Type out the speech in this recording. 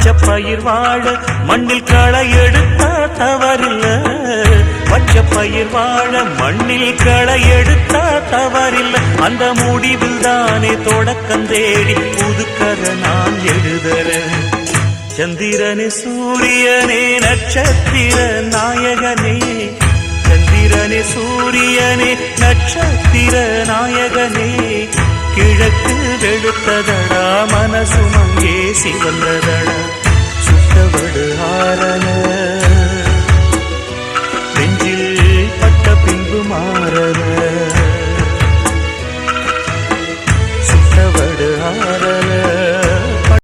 பச்சை பயிர் வாழ மண்ணில் களை எடுத்தா தவறில்ல. பச்சை பயிர் வாழ மண்ணில் களை எடுத்தா தவறில்ல. அந்த முடிவில் தானே தொடக்கம் தேடி புதுக்கதை நான் எழுதுறேன். சந்திரனே சூரியனே நட்சத்திர நாயகனே, சந்திரனே சூரியனே நட்சத்திர நாயகனே, கிழக்கு வெளுத்ததடா மனசும் அங்கே சிவந்ததடா, சுட்டவடு ஆரண